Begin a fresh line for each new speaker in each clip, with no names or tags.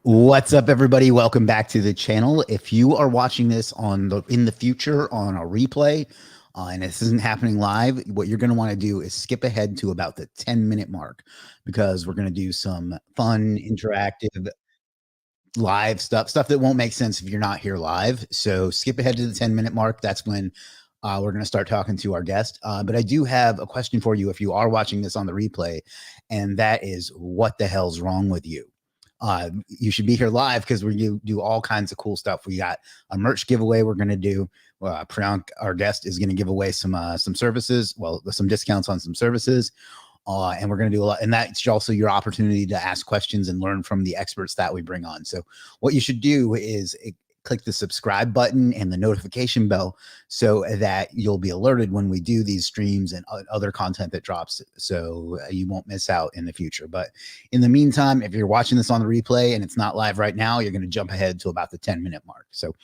What's up, everybody? Welcome back to the channel. If you are watching this in the future on a replay, and this isn't happening live, what you're going to want to do is skip ahead to about the 10-minute mark because we're going to do some fun, interactive, live stuff that won't make sense if you're not here live. So skip ahead to the 10-minute mark. That's when we're going to start talking to our guest. But I do have a question for you if you are watching this on the replay, and that is, what the hell's wrong with you? You should be here live because we do all kinds of cool stuff. We got a merch giveaway we're going to do. Priyank, our guest, is going to give away some services, some discounts on some services. And we're going to do a lot. And that's also your opportunity to ask questions and learn from the experts that we bring on. So what you should do is click the subscribe button and the notification bell so that you'll be alerted when we do these streams and other content that drops, so you won't miss out in the future. But in the meantime, if you're watching this on the replay and it's not live right now, you're going to jump ahead to about the 10-minute mark. So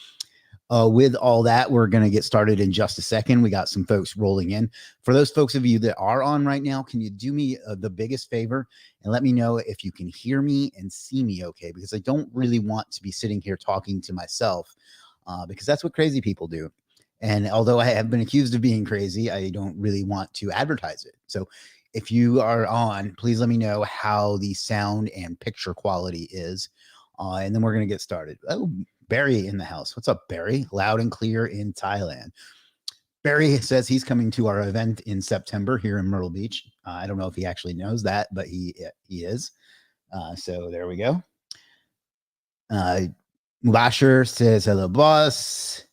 with all that, we're going to get started in just a second. We got some folks rolling in. For those folks of you that are on right now, can you do me the biggest favor and let me know if you can hear me and see me okay? Because I don't really want to be sitting here talking to myself because that's what crazy people do. And although I have been accused of being crazy, I don't really want to advertise it. So if you are on, please let me know how the sound and picture quality is. And then we're going to get started. Oh, Barry in the house. What's up, Barry? Loud and clear in Thailand. Barry says he's coming to our event in September here in Myrtle Beach. I don't know if he actually knows that, but he is. So there we go. Mubashir says, hello, boss.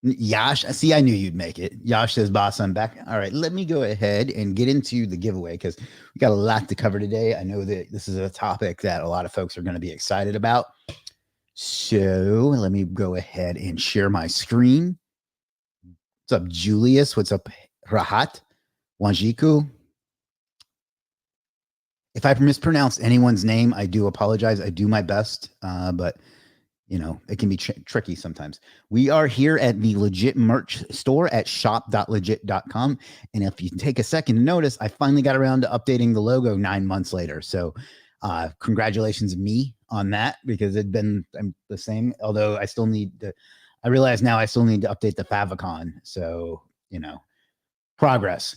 Yash, see, I knew you'd make it. Yash says, boss, I'm back. All right, let me go ahead and get into the giveaway because we got a lot to cover today. I know that this is a topic that a lot of folks are going to be excited about. So let me go ahead and share my screen. What's up, Julius? What's up, Rahat? Wanjiku? If I mispronounced anyone's name, I do apologize. I do my best, but you know, it can be tricky sometimes. We are here at the Legiit merch store at shop.legiit.com. And if you take a second to notice, I finally got around to updating the logo 9 months later. So congratulations me on that, because it'd been the same, although I still need to, I realize now I still need to update the favicon. So, you know, progress.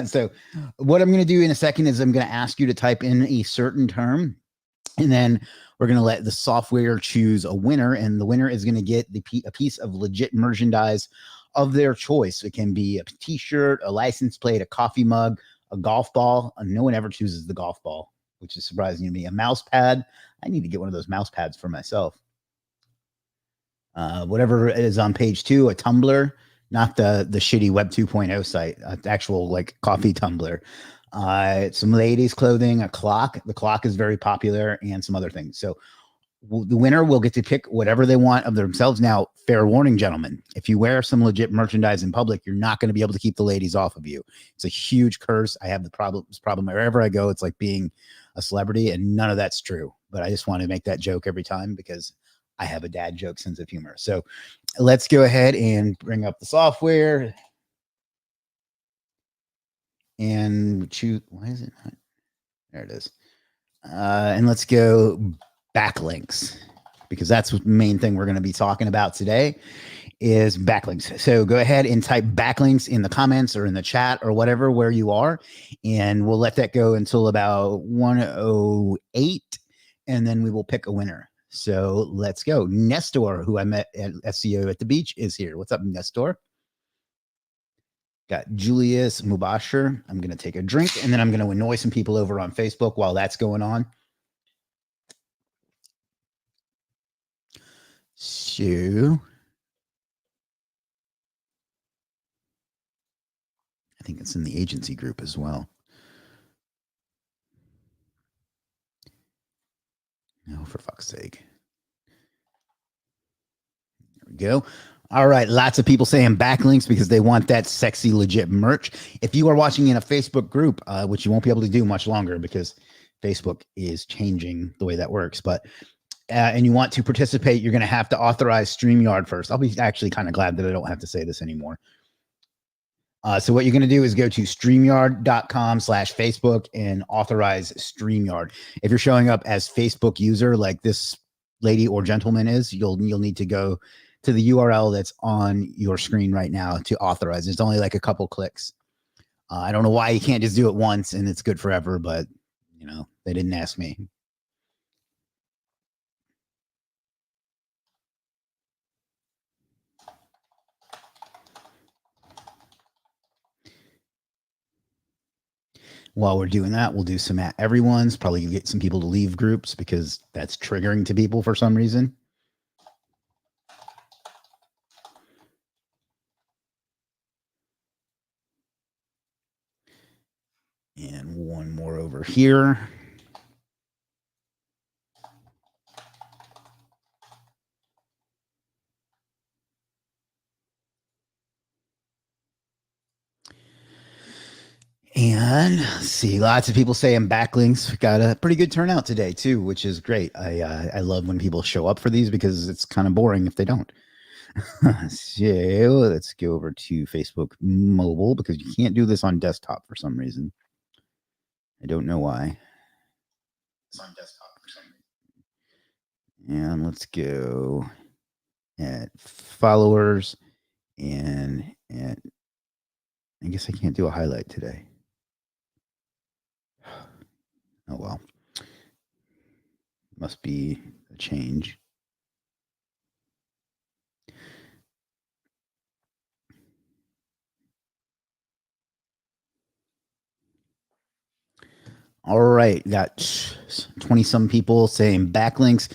So what I'm going to do in a second is I'm going to ask you to type in a certain term, and then we're going to let the software choose a winner, and the winner is going to get a piece of Legiit merchandise of their choice. It can be a t-shirt, a license plate, a coffee mug, a golf ball. No one ever chooses the golf ball, which is surprising to me. A mouse pad. I need to get one of those mouse pads for myself. Whatever is on page 2, a tumbler, not the shitty Web 2.0 site, actual like coffee tumbler. Some ladies' clothing, a clock. The clock is very popular, and some other things. So the winner will get to pick whatever they want of themselves. Now, fair warning, gentlemen, if you wear some Legiit merchandise in public, you're not going to be able to keep the ladies off of you. It's a huge curse. I have this problem wherever I go. It's like being a celebrity, and none of that's true. But I just want to make that joke every time because I have a dad joke sense of humor. So let's go ahead and bring up the software and choose. Why is it not? There it is. And let's go backlinks, because that's the main thing we're going to be talking about today is backlinks. So go ahead and type backlinks in the comments or in the chat or whatever where you are, and we'll let that go until about 1:08, and then we will pick a winner. So let's go. Nestor, who I met at SEO at the beach, is here. What's up, Nestor? Got Julius Mubashir. I'm going to take a drink, and then I'm going to annoy some people over on Facebook while that's going on. So I think it's in the agency group as well. No, for fuck's sake. There we go. All right. Lots of people saying backlinks because they want that sexy, Legiit merch. If you are watching in a Facebook group, which you won't be able to do much longer because Facebook is changing the way that works, but and you want to participate, you're going to have to authorize StreamYard first. I'll be actually kind of glad that I don't have to say this anymore. So what you're going to do is go to StreamYard.com/Facebook and authorize StreamYard. If you're showing up as Facebook user, like this lady or gentleman is, you'll need to go to the URL that's on your screen right now to authorize. It's only like a couple clicks. I don't know why you can't just do it once and it's good forever, but they didn't ask me. While we're doing that, we'll do some at everyone's. Probably get some people to leave groups because that's triggering to people for some reason. And one more over here. And see, lots of people saying backlinks. We got a pretty good turnout today too, which is great. I love when people show up for these because it's kind of boring if they don't. So let's go over to Facebook mobile because you can't do this on desktop for some reason. I don't know why. It's on desktop for some reason. And let's go at followers and at, I guess I can't do a highlight today. Oh, well. Must be a change. All right. Got 20 some people saying backlinks.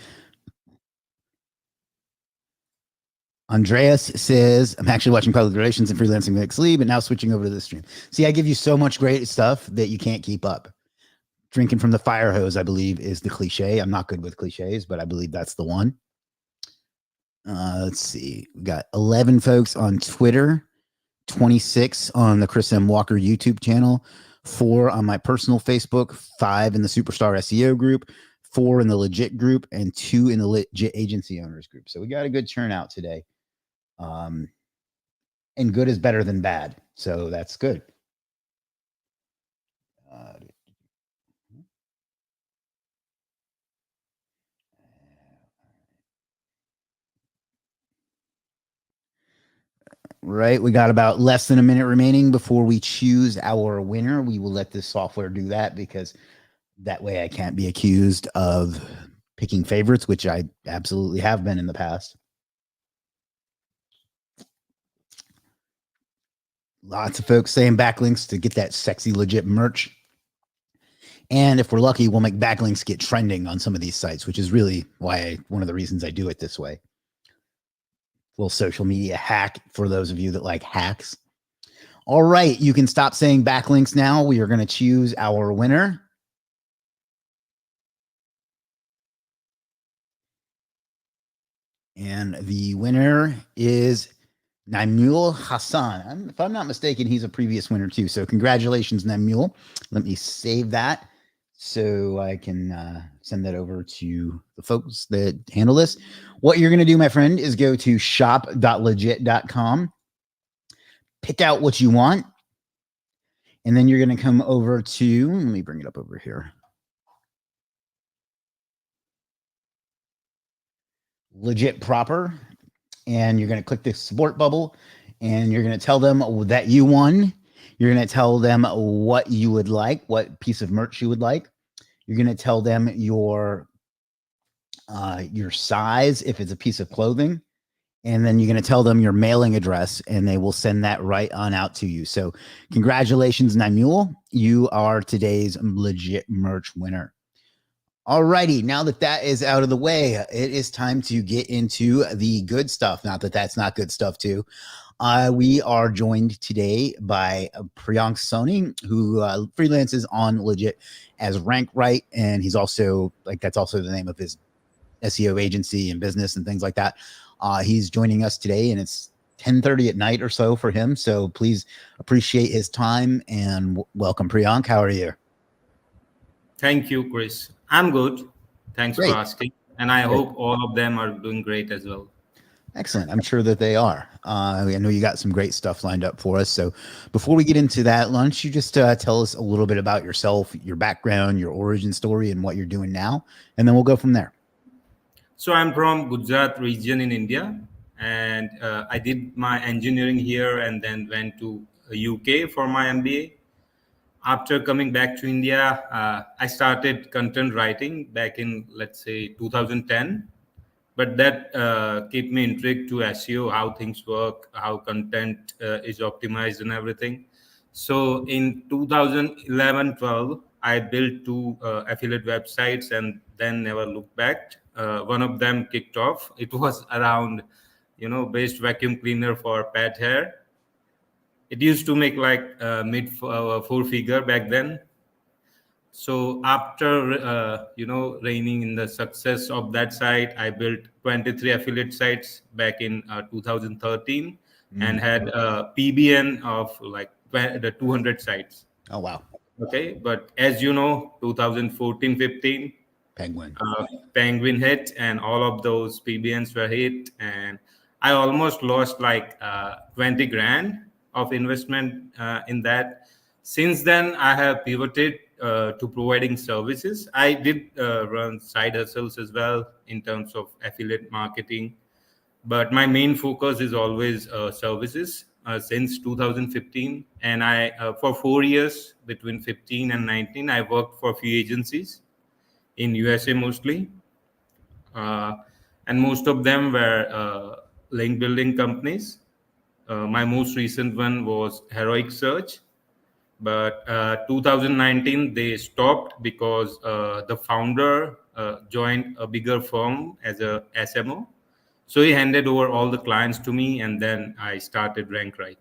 Andreas says, I'm actually watching public relations and freelancing with Legiit, but now switching over to this stream. See, I give you so much great stuff that you can't keep up. Drinking from the fire hose, I believe, is the cliche. I'm not good with cliches, but I believe that's the one. Let's see. We got 11 folks on Twitter, 26 on the Chris M. Walker YouTube channel, 4 on my personal Facebook, 5 in the Superstar SEO group, 4 in the Legiit group, and 2 in the Legiit Agency Owners group. So we got a good turnout today. And good is better than bad. So that's good. Right. We got about less than a minute remaining before we choose our winner. We will let this software do that because that way I can't be accused of picking favorites, which I absolutely have been in the past. Lots of folks saying backlinks to get that sexy, legit merch. And if we're lucky, we'll make backlinks get trending on some of these sites, which is really one of the reasons I do it this way. Little social media hack for those of you that like hacks. All right, you can stop saying backlinks now. We are going to choose our winner. And the winner is Naimul Hassan. If I'm not mistaken, he's a previous winner too. So congratulations, Naimul. Let me save that so I can send that over to the folks that handle this. What you're going to do, my friend, is go to shop.legiit.com, pick out what you want, and then you're going to come over to, let me bring it up over here, Legiit proper, and you're going to click the support bubble, and you're going to tell them that you won. You're going to tell them what you would like, what piece of merch you would like. You're going to tell them your size if it's a piece of clothing, and then you're going to tell them your mailing address, and they will send that right on out to you. So congratulations, Naimul. You are today's Legiit merch winner. All righty. Now that is out of the way, it is time to get into the good stuff. Not that that's not good stuff too. We are joined today by Priyank Soni, who freelances on Legiit as Rank Right, and he's also that's also the name of his SEO agency and business and things like that. He's joining us today, and it's 10:30 at night or so for him. So please appreciate his time and welcome, Priyank. How are you?
Thank you, Chris. I'm good. Thanks
Great.
for asking. And I hope all of them are doing great as well.
Excellent. I'm sure that they are. I know you got some great stuff lined up for us. So before we get into that, why don't you just tell us a little bit about yourself, your background, your origin story, and what you're doing now, and then we'll go from there.
So I'm from Gujarat region in India, and I did my engineering here, and then went to UK for my MBA. After coming back to India, I started content writing back in, let's say, 2010. But that kept me intrigued to SEO, how things work, how content is optimized, and everything. So in 2011-12, I built two affiliate websites and then never looked back. One of them kicked off. It was around, best vacuum cleaner for pet hair. It used to make like mid four figure back then. So after reigning in the success of that site, I built 23 affiliate sites back in 2013, and had a PBN of like the 200 sites.
Oh, wow.
Okay, but as you know, 2014-15,
Penguin.
Penguin hit, and all of those PBNs were hit, and I almost lost like 20 grand of investment in that. Since then, I have pivoted to providing services. I did run side hustles as well in terms of affiliate marketing, but my main focus is always services since 2015. And I for 4 years between 15 and 19, I worked for a few agencies in USA mostly, uh, and most of them were link building companies. My most recent one was Heroic Search, but 2019 they stopped because the founder joined a bigger firm as a SMO. So he handed over all the clients to me, and then I started Rankrite.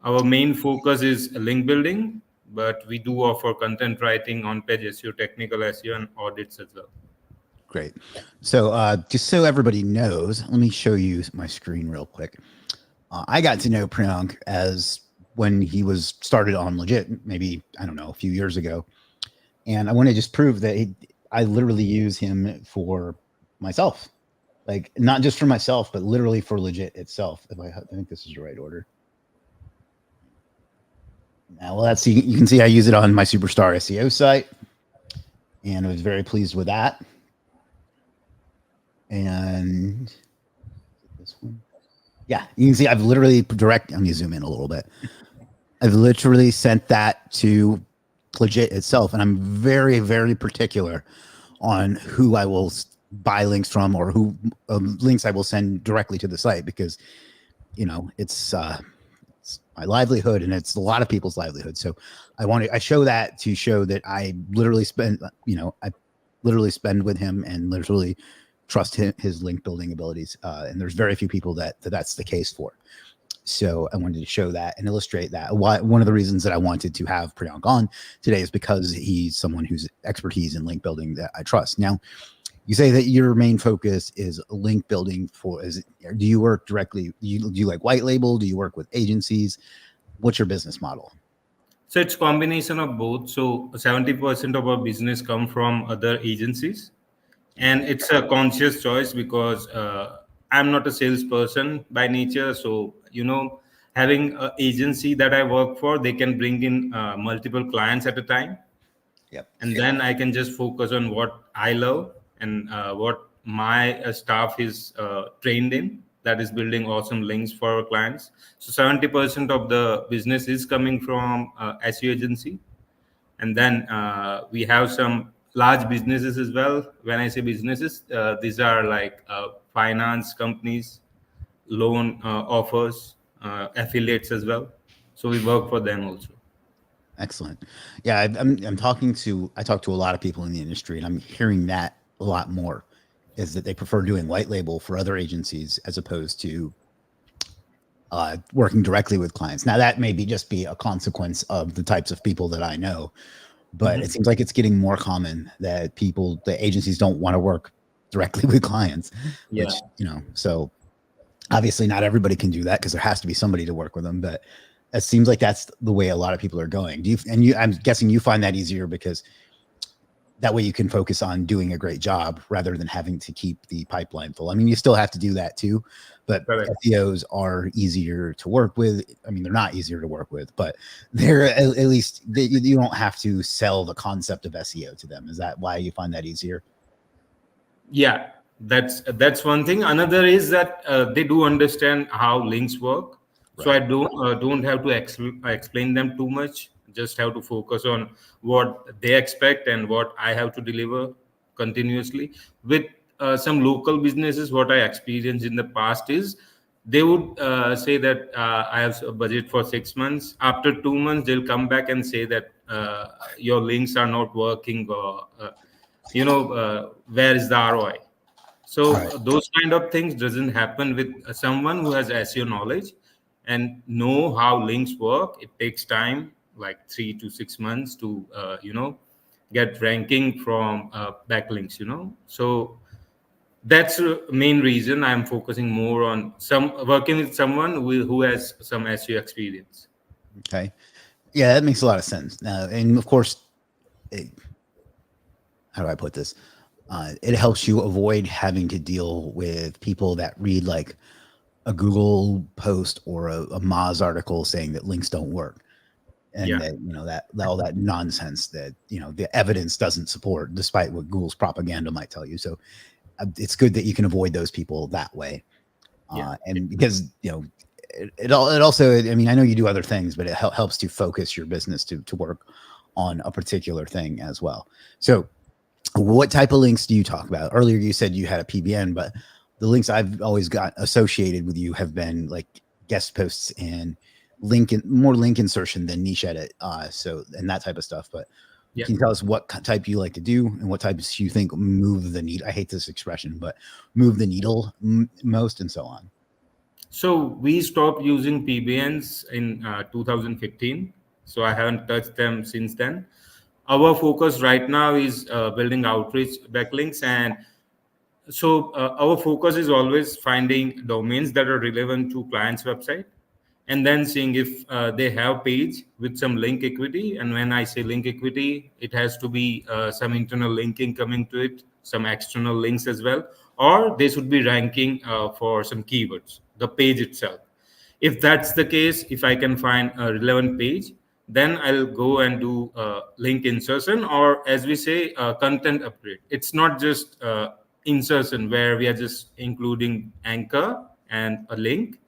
Our main focus is link building, but we do offer content writing, on-page SEO, technical SEO, and audits as well.
Great. So just so everybody knows, let me show you my screen real quick. I got to know Priyank as when he was started on Legiit, maybe, I don't know, a few years ago. And I want to just prove that I literally use him for myself, like not just for myself, but literally for Legiit itself. I think this is the right order. Now, well, that's, you can see I use it on my Superstar SEO site, and I was very pleased with that. And this one, yeah, you can see I've literally let me zoom in a little bit. I've literally sent that to Legiit itself, and I'm very, very particular on who I will buy links from, or who links I will send directly to the site, because it's my livelihood, and it's a lot of people's livelihood. So I show that to show that I literally spend with him and literally trust his link building abilities. And there's very few people that's the case for. So I wanted to show that and illustrate that. One of the reasons that I wanted to have Priyank on today is because he's someone whose expertise in link building that I trust. Now, you say that your main focus is link building. Do you work directly? Do you like white label? Do you work with agencies? What's your business model?
So it's combination of both. So 70% of our business come from other agencies, and it's a conscious choice because I'm not a salesperson by nature. So having an agency that I work for, they can bring in multiple clients at a time.
Yep.
And then I can just focus on what I love, and what my staff is trained in, that is building awesome links for our clients. So 70% of the business is coming from SEO agency, and then we have some large businesses as well. When I say businesses, these are like finance companies, loan offers, affiliates as well. So we work for them also.
Excellent. Yeah, I talk to a lot of people in the industry, and I'm hearing that a lot more, is that they prefer doing white label for other agencies as opposed to working directly with clients. Now, that may just be a consequence of the types of people that I know, but it seems like it's getting more common that the agencies don't want to work directly with clients, which, so obviously not everybody can do that, because there has to be somebody to work with them. But it seems like that's the way a lot of people are going. I'm guessing you find that easier, because that way you can focus on doing a great job rather than having to keep the pipeline full. I mean, you still have to do that too, but SEOs are easier to work with. I mean, they're not easier to work with, but they're at least you don't have to sell the concept of SEO to them. Is that why you find that easier?
Yeah. That's one thing. Another is that they do understand how links work, so
Right.
I don't have to explain them too much. Just have to focus on what they expect and what I have to deliver continuously. With some local businesses, what I experienced in the past is they would say that I have a budget for 6 months. After 2 months, they'll come back and say that your links are not working, or where is the ROI? So
Right.
those kind of things doesn't happen with someone who has SEO knowledge and know how links work. It takes time, like 3 to 6 months, to get ranking from backlinks. So that's the main reason I'm focusing more on some working with someone who has some SEO experience.
Okay. Yeah, that makes a lot of sense. And of course, how do I put this? It helps you avoid having to deal with people that read like a Google post or a Moz article saying that links don't work, and
Yeah.
that all that nonsense that the evidence doesn't support, despite what Google's propaganda might tell you. So it's good that you can avoid those people that way,
Yeah.
and because it also, I mean, I know you do other things, but it helps to focus your business to work on a particular thing as well. So what type of links do you talk about? Earlier you said you had a PBN, but the links I've always got associated with you have been like guest posts and more link insertion than niche edit. So and that type of stuff. But
Yeah.
can you tell us what type you like to do and what types you think move the needle? I hate this expression, but move the needle most, and so on.
So we stopped using PBNs in 2015. So I haven't touched them since then. Our focus right now is building outreach backlinks, and so our focus is always finding domains that are relevant to clients' website, and then seeing if they have page with some link equity. And when I say link equity, it has to be some internal linking coming to it, some external links as well, or they should be ranking for some keywords, the page itself. If that's the case, if I can find a relevant page, then I'll go and do link insertion, or as we say, content upgrade. It's not just insertion where we are just including anchor and a link.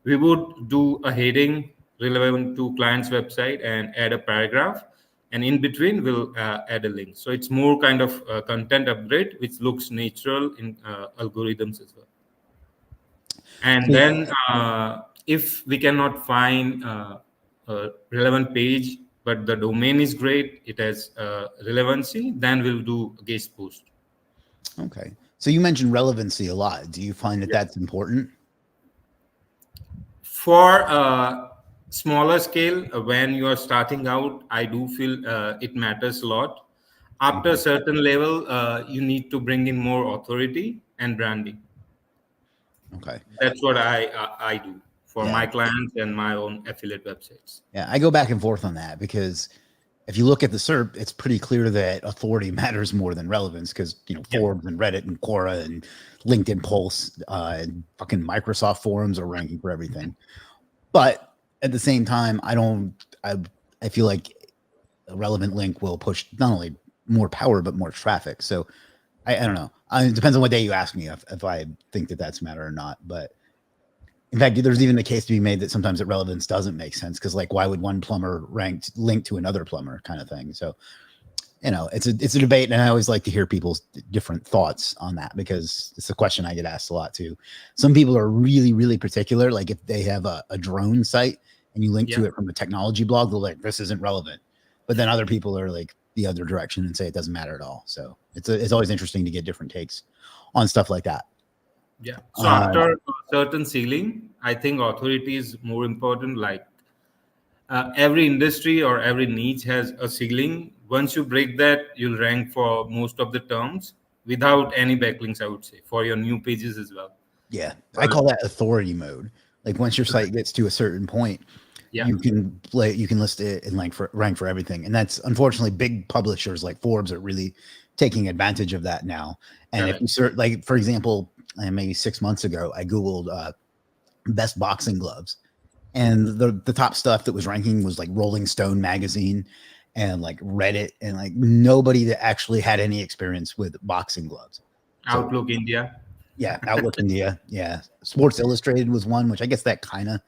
We would do a heading relevant to client's website and add a paragraph, and in between we'll add a link. So it's more kind of content upgrade, which looks natural in algorithms as well. And
So,
then if we cannot find a relevant page, but the domain is great, it has relevancy, then we'll do a guest post.
okay. So you mentioned relevancy a lot. Do you find that
Yeah.
that's important?
For smaller scale, when you are starting out, I do feel it matters a lot. After a
Okay.
certain level, you need to bring in more authority and branding.
Okay.
That's what I do for
Yeah.
my clients and my own affiliate websites.
Yeah. I go back and forth on that because if you look at the SERP, it's pretty clear that authority matters more than relevance because,
Yeah.
Forbes and Reddit and Quora and LinkedIn Pulse and fucking Microsoft forums are ranking for everything. But at the same time, I feel like a relevant link will push not only more power, but more traffic. So I don't know. It depends on what day you ask me if I think that that's a matter or not. But in fact, there's even a case to be made that sometimes that relevance doesn't make sense because, like, why would one plumber ranked link to another plumber, kind of thing. So, it's a debate, and I always like to hear people's different thoughts on that because it's a question I get asked a lot too. Some people are really, really particular. Like if they have a drone site and you link
Yeah.
to it from a technology blog, they're like, this isn't relevant. But then other people are like the other direction and say it doesn't matter at all. So it's always interesting to get different takes on stuff like that.
Yeah. So after a certain ceiling, I think authority is more important. Like every industry or every niche has a ceiling. Once you break that, you'll rank for most of the terms without any backlinks, I would say, for your new pages as well.
Yeah, I
But
call that authority mode. Like once your site gets to a certain point,
yeah,
you can list it and rank for everything. And that's unfortunately big publishers like Forbes are really taking advantage of that now. And if
correct.
you search, like for example, maybe 6 months ago, I Googled best boxing gloves. And the top stuff that was ranking was like Rolling Stone magazine and like Reddit and like nobody that actually had any experience with boxing gloves. So
Outlook India.
Yeah, Outlook India. Yeah, Sports Illustrated was one, which I guess that kind of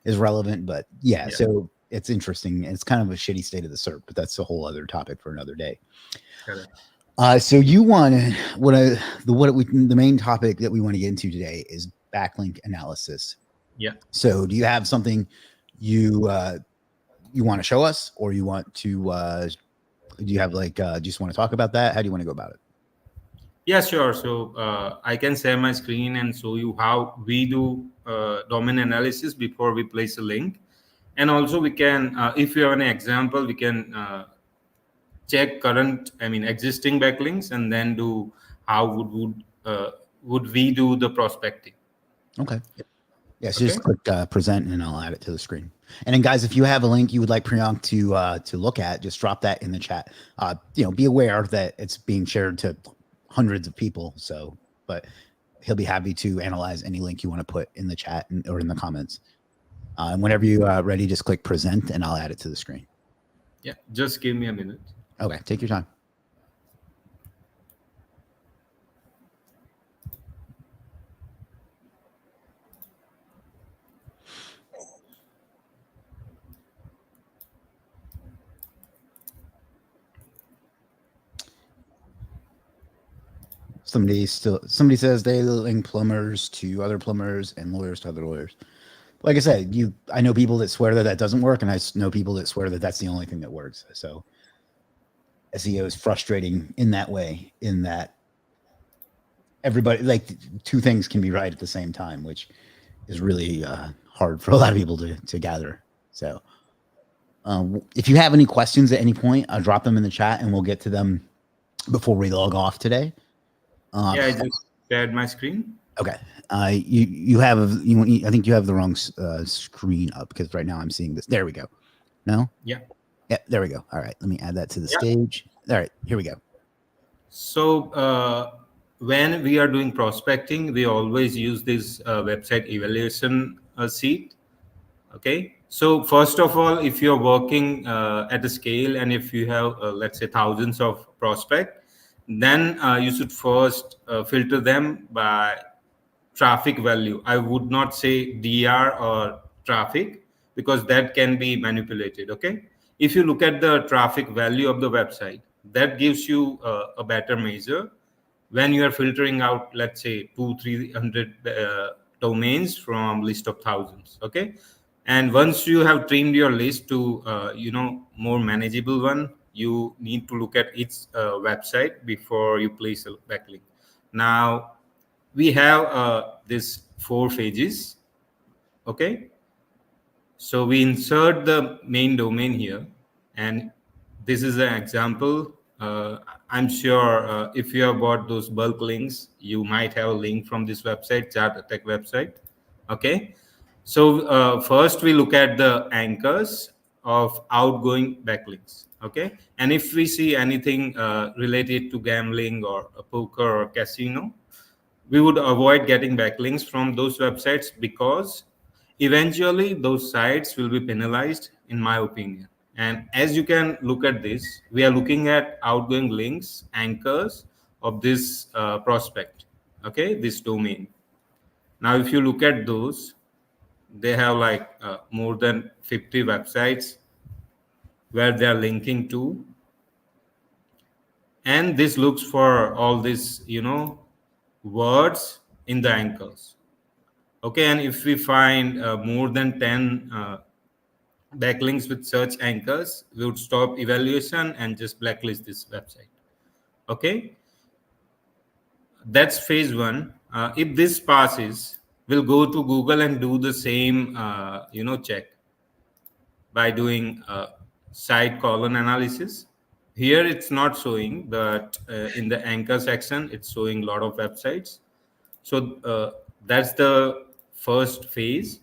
is relevant, but yeah.
Yeah,
So it's interesting. It's kind of a shitty state of the SERP, but that's a whole other topic for another day.
correct.
So you want the main topic that we want to get into today is backlink analysis.
Yeah.
So do you have something you you want to show us, or you want to do you have like do you just want to talk about that? How do you want to go about it?
Yeah, sure. So I can share my screen and show you how we do domain analysis before we place a link. And also we can, if you have an example, we can check current, I mean, existing backlinks, and then do how would we do the prospecting.
Okay. Yeah, so just
Okay.
click present and I'll add it to the screen. And then guys, if you have a link you would like Priyank to look at, just drop that in the chat. Be aware that it's being shared to hundreds of people. So, but he'll be happy to analyze any link you want to put in the chat or in the comments. And whenever you ready, just click present and I'll add it to the screen.
Yeah, just give me a minute.
Okay, take your time. Somebody says they link plumbers to other plumbers and lawyers to other lawyers. Like I said, I know people that swear that doesn't work, and I know people that swear that that's the only thing that works. So SEO is frustrating in that way, in that everybody, like, two things can be right at the same time, which is really hard for a lot of people to gather. So if you have any questions at any point, drop them in the chat and we'll get to them before we log off today.
Yeah, I just shared my screen.
Okay. I think you have the wrong screen up, because right now I'm seeing this. There we go. No?
Yeah.
Yeah, there we go. All right. Let me add that to the
Yeah.
stage. All right, here we go.
So when we are doing prospecting, we always use this website evaluation sheet. Okay. So first of all, if you're working at a scale, and if you have, let's say, thousands of prospect, then you should first filter them by traffic value. I would not say DR or traffic, because that can be manipulated. Okay. If you look at the traffic value of the website, that gives you a better measure when you are filtering out, let's say, 200-300 domains from list of thousands. Okay. And once you have trimmed your list to more manageable one, you need to look at each website before you place a backlink. Now we have this 4 phases. Okay. So we insert the main domain here, and this is an example. I'm sure if you have bought those bulk links, you might have a link from this website, chart attack website. Okay. So first we look at the anchors of outgoing backlinks. Okay. And if we see anything related to gambling or poker or casino, we would avoid getting backlinks from those websites, because eventually those sites will be penalized, in my opinion. And as you can look at this, we are looking at outgoing links, anchors of this prospect. Okay, this domain. Now if you look at those, they have like more than 50 websites where they are linking to, and this looks for all these words in the anchors. Okay. And if we find more than 10 backlinks with search anchors, we would stop evaluation and just blacklist this website. Okay. That's phase one. If this passes, we'll go to Google and do the same check by doing site colon analysis. Here it's not showing, but in the anchor section it's showing a lot of websites. So that's the first phase.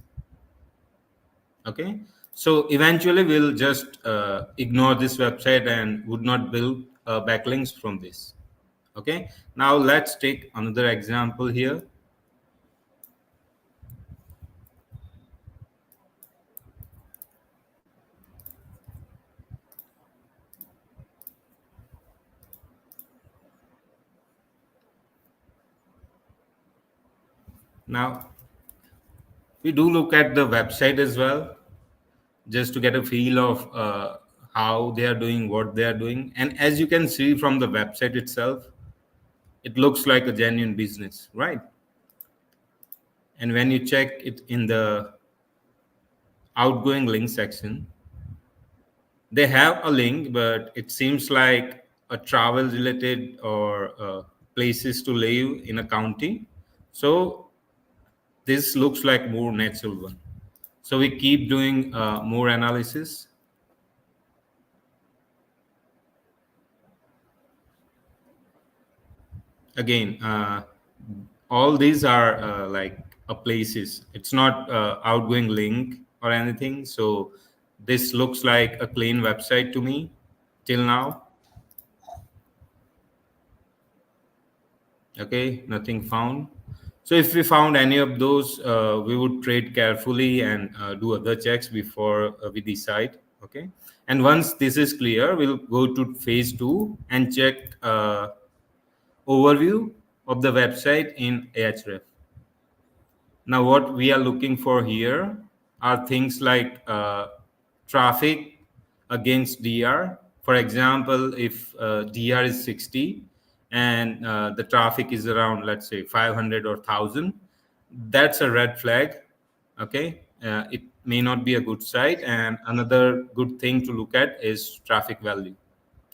Okay. So eventually we'll just ignore this website and would not build backlinks from this. Okay. Now let's take another example here. Now we do look at the website as well, just to get a feel of how they are doing, what they are doing. And as you can see from the website itself, it looks like a genuine business, right? And when you check it in the outgoing link section, they have a link, but it seems like a travel related or places to live in a county. So this looks like more natural one. So we keep doing more analysis. Again, all these are like a places. It's not outgoing link or anything. So this looks like a clean website to me till now. Okay, nothing found. So if we found any of those, we would trade carefully and do other checks before we decide. Okay, and once this is clear, we'll go to phase 2 and check overview of the website in Ahref. Now, what we are looking for here are things like traffic against DR. For example, if DR is 60 and the traffic is around, let's say, 500 or 1,000, that's a red flag. Okay. It may not be a good site. And another good thing to look at is traffic value.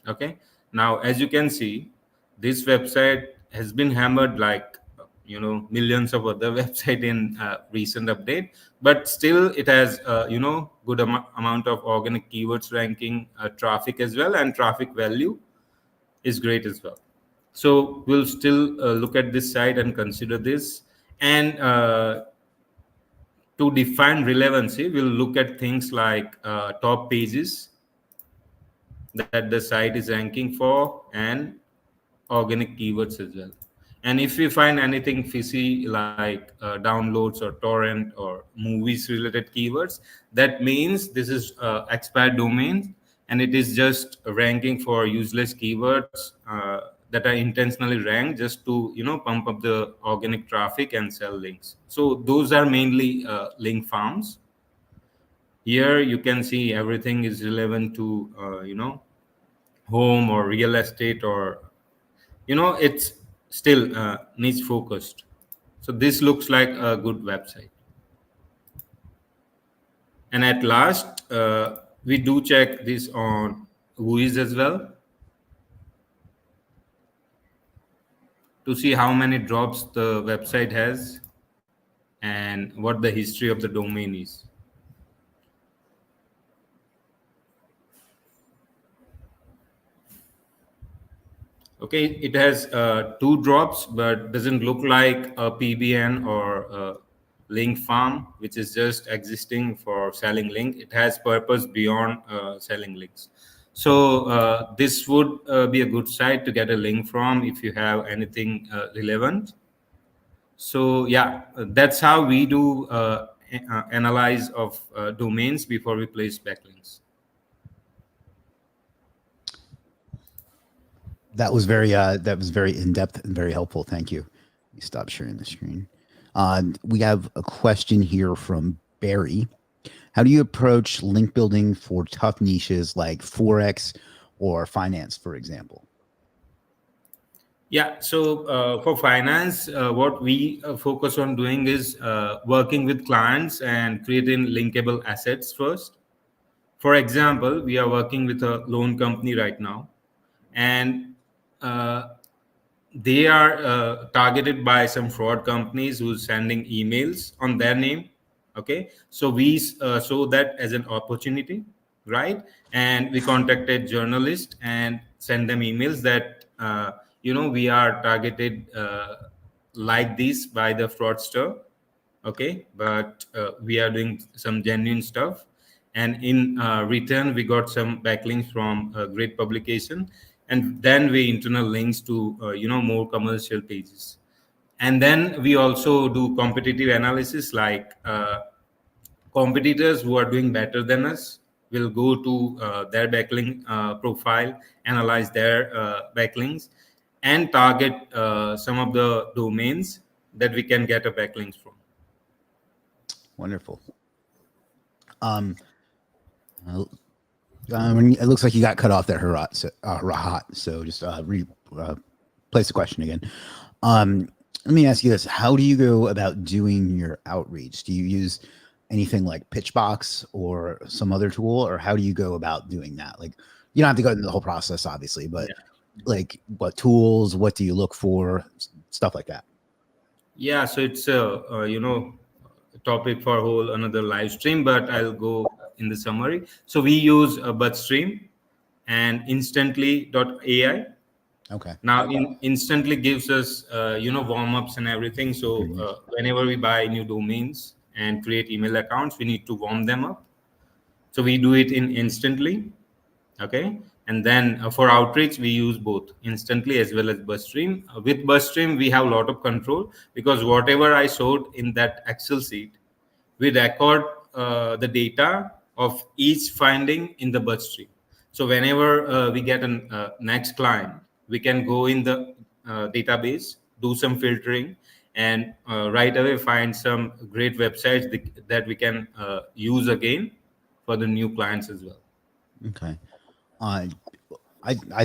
Okay, now as you can see, this website has been hammered like millions of other website in recent update, but still it has good amount of organic keywords ranking, traffic as well, and traffic value is great as well. So we'll still look at this site and consider this. And to define relevancy, we'll look at things like top pages that the site is ranking for, and organic keywords as well. And if we find anything fishy like downloads or torrent or movies related keywords, that means this is expired domain, and it is just ranking for useless keywords that are intentionally ranked just to pump up the organic traffic and sell links. So those are mainly link farms. Here you can see everything is relevant to home or real estate, or it's still niche focused. So this looks like a good website. And at last, we do check this on whois as well, to see how many drops the website has and what the history of the domain is. Okay, it has 2 drops, but doesn't look like a PBN or a link farm, which is just existing for selling link. It has purpose beyond selling links. So this would be a good site to get a link from if you have anything relevant. So yeah, that's how we do analyze of domains before we place backlinks.
That was very in depth and very helpful. Thank you. Let me stop sharing the screen. We have a question here from Barry. How do you approach link building for tough niches like Forex or finance, for example?
Yeah, so for finance, what we focus on doing is working with clients and creating linkable assets first. For example, we are working with a loan company right now, and uh, they are targeted by some fraud companies who's sending emails on their name. Okay, so we saw that as an opportunity, right? And we contacted journalists and send them emails that we are targeted like this by the fraudster. Okay, but we are doing some genuine stuff, and in return we got some backlinks from a great publication, and then we internal links to more commercial pages. And then we also do competitive analysis, like competitors who are doing better than us will go to their backlink profile, analyze their backlinks, and target some of the domains that we can get a backlinks from.
Wonderful. It looks like you got cut off there, Rahat. So just place the question again. Let me ask you this: how do you go about doing your outreach? Do you use anything like Pitchbox or some other tool, or how do you go about doing that? Like, you don't have to go into the whole process, obviously, but like, what tools? What do you look for? Stuff like that.
Yeah, so it's a topic for whole another live stream, but I'll go in the summary. So we use Butstream and instantly.ai.
Okay.
Now instantly gives us warm ups and everything. So whenever we buy new domains and create email accounts, we need to warm them up. So we do it in instantly. Okay. And then for outreach, we use both instantly as well as Bustream. With Bustream, we have a lot of control, because whatever I showed in that Excel sheet, we record the data of each finding in the Bustream. So whenever we get a next client, we can go in the database, do some filtering, and right away find some great websites that we can use again for the new clients as well.
Okay. I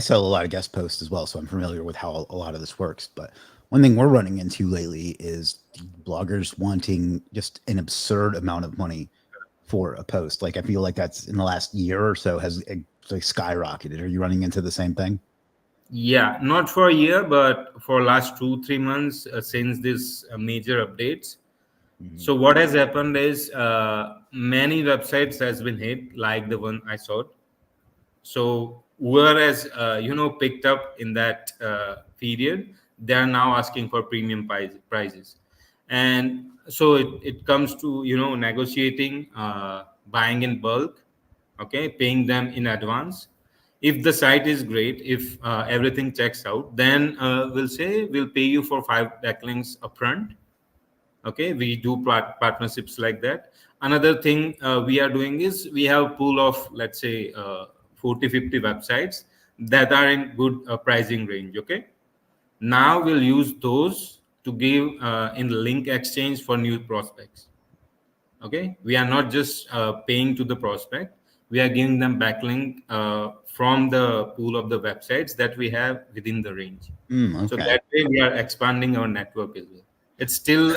sell a lot of guest posts as well, so I'm familiar with how a lot of this works. But one thing we're running into lately is bloggers wanting just an absurd amount of money for a post. Like, I feel like that's in the last year or so has like skyrocketed. Are you running into the same thing?
Yeah, not for a year, but for last 2-3 months since this major updates. So what has happened is many websites has been hit, like the one I saw. So whoever has picked up in that period, they are now asking for premium prices, and so it comes to negotiating, buying in bulk, okay, paying them in advance. If the site is great, if everything checks out, then we'll say we'll pay you for 5 backlinks upfront. Okay, we do partnerships like that. Another thing we are doing is we have a pool of, let's say, 40-50 websites that are in good pricing range. Okay, now we'll use those to give in link exchange for new prospects. Okay, we are not just paying to the prospect, we are giving them backlink from the pool of the websites that we have within the range.
Okay.
So that way we are expanding our network as well. It's still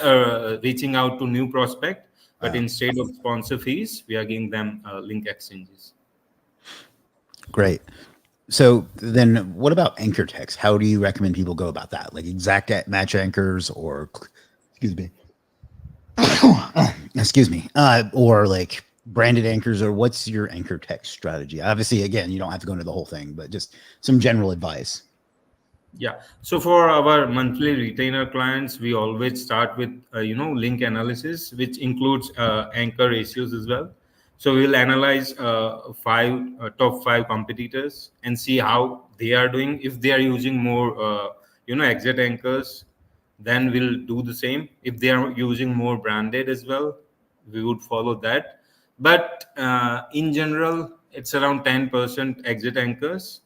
reaching out to new prospect, but instead of sponsor fees, we are giving them link exchanges.
Great. So then what about anchor text? How do you recommend people go about that? Like exact match anchors, or excuse me, or like branded anchors, or what's your anchor text strategy? Obviously, again, you don't have to go into the whole thing, but just some general advice.
Yeah. So for our monthly retainer clients, we always start with link analysis, which includes anchor ratios as well. So we'll analyze top 5 competitors and see how they are doing. If they are using more exit anchors, then we'll do the same. If they are using more branded as well, we would follow that. But in general, it's around 10% exit anchors,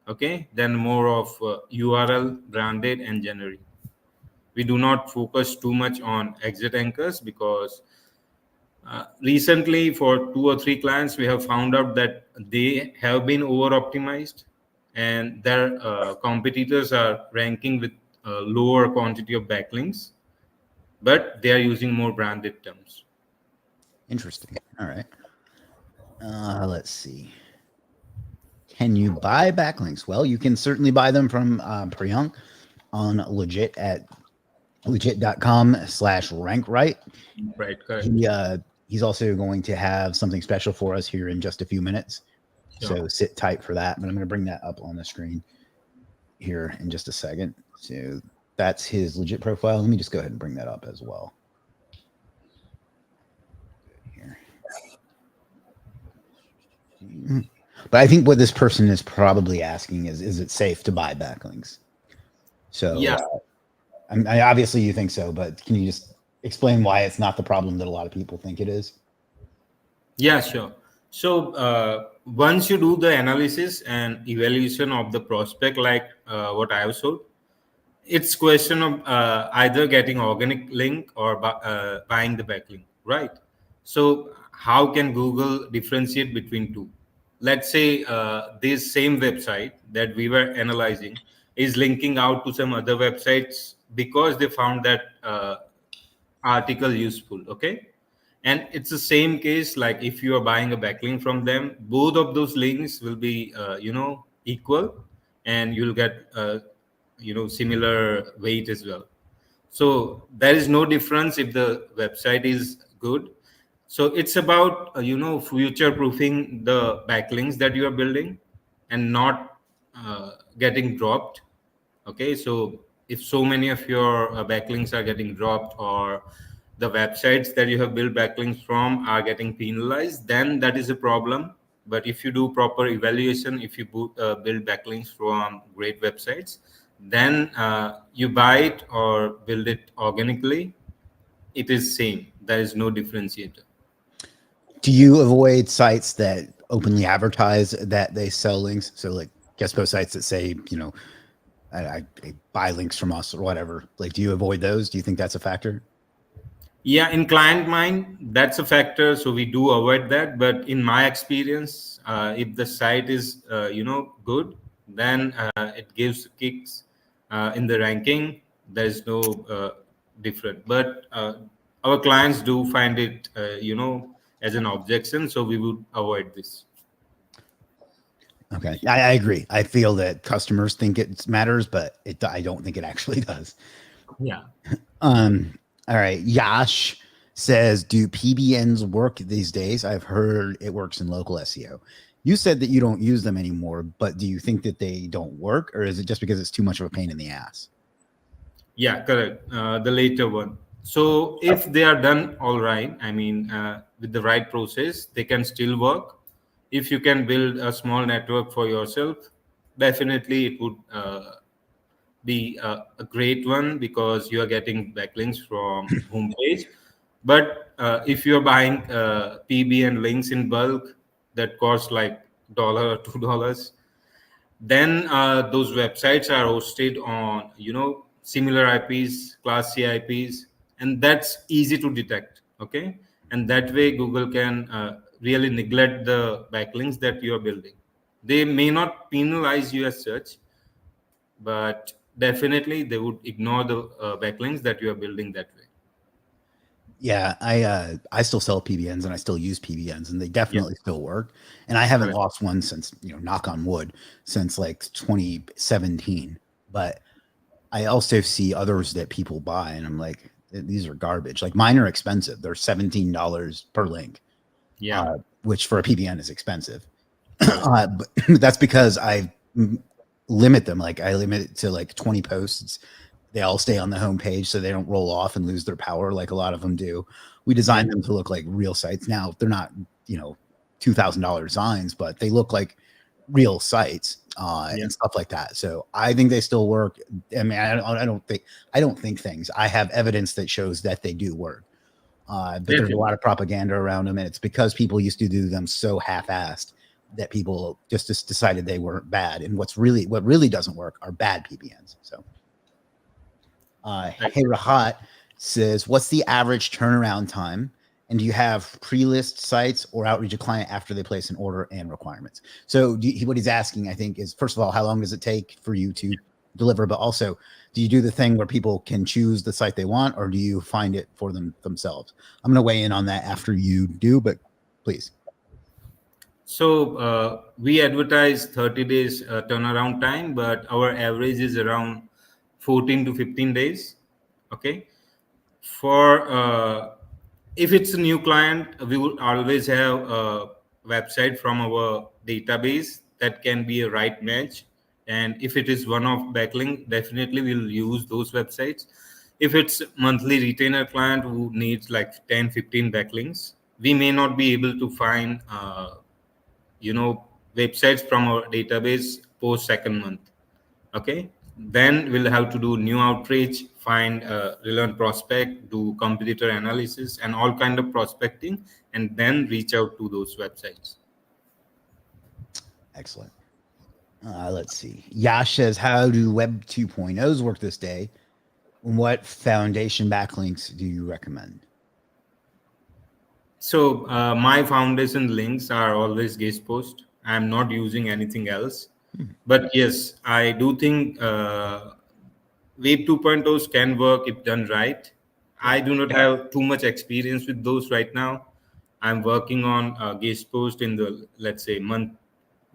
okay, then more of URL, branded, and generic. We do not focus too much on exit anchors, because recently for 2 or 3 clients we have found out that they have been over optimized, and their competitors are ranking with lower quantity of backlinks, but they are using more branded terms.
Interesting. All right. Let's see. Can you buy backlinks? Well, you can certainly buy them from Priyank on Legiit at legit.com/rankwrite.
Right, correct.
He's also going to have something special for us here in just a few minutes.
Sure.
So sit tight for that. But I'm going to bring that up on the screen here in just a second. So that's his Legiit profile. Let me just go ahead and bring that up as well. Here. But I think what this person is probably asking is it safe to buy backlinks? So
Yeah.
Obviously you think so, but can you just explain why it's not the problem that a lot of people think it is?
Yeah, sure. So once you do the analysis and evaluation of the prospect, like what I have showed, It's question of either getting organic link or buying the backlink, right? So how can Google differentiate between two? Let's say this same website that we were analyzing is linking out to some other websites because they found that article useful, okay? And it's the same case, like if you are buying a backlink from them, both of those links will be equal, and you'll get similar weight as well. So there is no difference if the website is good. So it's about future proofing the backlinks that you are building and not getting dropped. Okay, so if so many of your backlinks are getting dropped, or the websites that you have built backlinks from are getting penalized, then that is a problem. But if you do proper evaluation, if you build backlinks from great websites, then you buy it or build it organically, it is same. There is no differentiator.
Do you avoid sites that openly advertise that they sell links? So like guest post sites that say, I buy links from us or whatever. Like, do you avoid those? Do you think that's a factor?
Yeah, in client mind, that's a factor. So we do avoid that. But in my experience, if the site is good, then it gives kicks in the ranking. There's no different. But our clients do find it as an objection. So we would avoid this.
Okay, I agree. I feel that customers think it matters, but I don't think it actually does.
Yeah.
All right. Yash says, do PBNs work these days? I've heard it works in local SEO. You said that you don't use them anymore, but do you think that they don't work, or is it just because it's too much of a pain in the ass?
Yeah, correct. The later one. So if they are done all right, I mean, with the right process, they can still work. If you can build a small network for yourself, definitely it would be a great one, because you are getting backlinks from homepage. But if you are buying PB and links in bulk that cost like dollar or $2, then those websites are hosted on similar IPs, class C IPs, and that's easy to detect. Okay, and that way Google can really neglect the backlinks that you are building. They may not penalize you as such, but definitely they would ignore the backlinks that you are building that way.
Yeah, I still sell PBNs and I still use PBNs and they
Yeah,
definitely still work. And I haven't
correct.
lost one since, knock on wood, since like 2017. But I also see others that people buy and I'm like, these are garbage. Like mine are expensive. They're $17 per link,
Yeah,
which for a PBN is expensive.
correct.
But that's because I limit them. Like I limit it to like 20 posts. They all stay on the homepage so they don't roll off and lose their power like a lot of them do. We
Yeah,
design them to look like real sites. Now they're not, $2,000 designs, but they look like real sites
yeah,
and stuff like that. So I think they still work. I mean, I don't think things. I have evidence that shows that they do work. But there's a
definitely.
lot of propaganda around them, and it's because people used to do them so half-assed that people just decided they weren't bad. And what really doesn't work are bad PBNs. So,
Right.
hey Rahat says, what's the average turnaround time? And do you have pre-list sites or outreach a client after they place an order and requirements? So what he's asking, I think, is first of all, how long does it take for you to deliver? But also, do you do the thing where people can choose the site they want, or do you find it for themselves? I'm going to weigh in on that after you do, but please.
So we advertise 30 days turnaround time, but our average is around 14 to 15 days. Okay. For if it's a new client, we would always have a website from our database that can be a right match. And if it is one of backlink, definitely we'll use those websites. If it's monthly retainer client who needs like 10, 15 backlinks, we may not be able to find websites from our database post second month. Okay, then we'll have to do new outreach, find a relevant prospect, do competitor analysis and all kind of prospecting, and then reach out to those websites.
Excellent. Let's see. Yash says, how do Web 2.0s work this day? What foundation backlinks do you recommend?
So my foundation links are always guest post. I'm not using anything else.
Hmm.
But yes, I do think Web 2.0s can work if done right.
Yeah.
I do not have too much experience with those right now. I'm working on guest post in the, let's say, month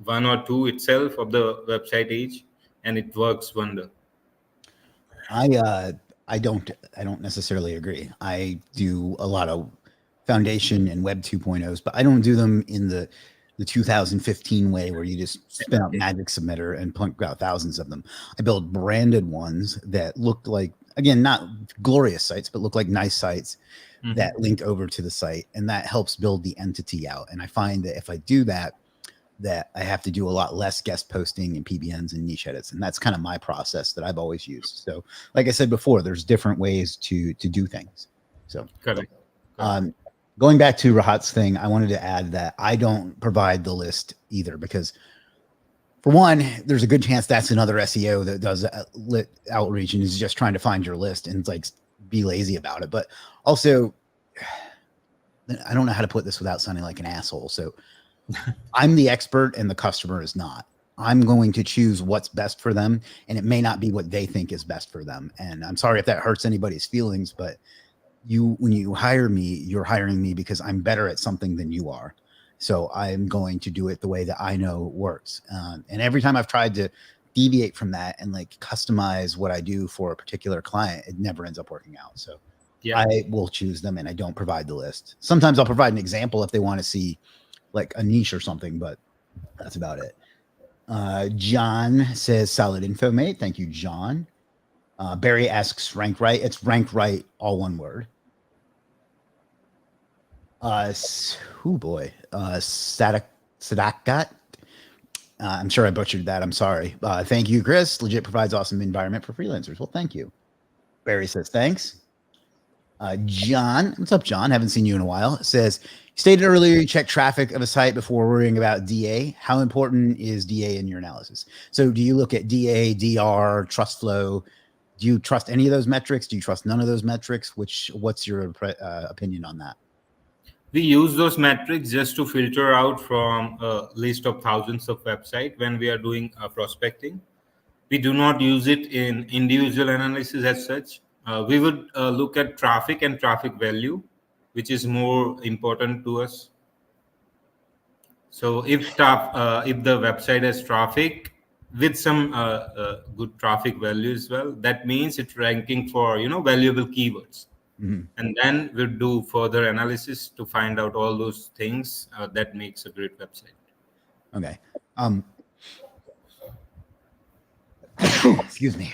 1 or 2 itself of the website age, and it works wonder.
I uh I don't necessarily agree. I do a lot of foundation and web 2.0s, but I don't do them in the 2015 way where you just spin up magic submitter and plunk out thousands of them. I build branded ones that look like, again, not glorious sites, but look like nice sites
Mhm.
that link over to the site, and that helps build the entity out. And I find that if I do that, that I have to do a lot less guest posting and PBNs and niche edits. And that's kind of my process that I've always used. So, like I said before, there's different ways to do things. So,
Correct. Correct.
um, going back to Rahat's thing, I wanted to add that I don't provide the list either because, for one, there's a good chance that's another SEO that does lit outreach and is just trying to find your list and like be lazy about it. But also, I don't know how to put this without sounding like an asshole. So I'm the expert and the customer is not. I'm going to choose what's best for them, and it may not be what they think is best for them. And I'm sorry if that hurts anybody's feelings, but when you hire me, you're hiring me because I'm better at something than you are. So I'm going to do it the way that I know works. And every time I've tried to deviate from that and like customize what I do for a particular client, it never ends up working out. So
Yeah.
I will choose them and I don't provide the list. Sometimes I'll provide an example if they want to see like a niche or something, but that's about it. John says solid info, mate. Thank you, John. Barry asks rank right. It's rank right, all one word. Oh boy. Sadakat. I'm sure I butchered that. I'm sorry. Thank you, Chris. Legit provides awesome environment for freelancers. Well, thank you. Barry says thanks. John, what's up, John? Haven't seen you in a while. Says, you stated earlier you check traffic of a site before worrying about DA. How important is DA in your analysis? So, do you look at DA, DR, trust flow? Do you trust any of those metrics? Do you trust none of those metrics? What's your opinion on that?
We use those metrics just to filter out from a list of thousands of websites when we are doing prospecting. We do not use it in individual analysis as such. We would look at traffic and traffic value, which is more important to us. So if the website has traffic with some good traffic value as well, that means it's ranking for valuable keywords.
Mhm.
And then we'll do further analysis to find out all those things that makes a great website.
Okay. Um, excuse me.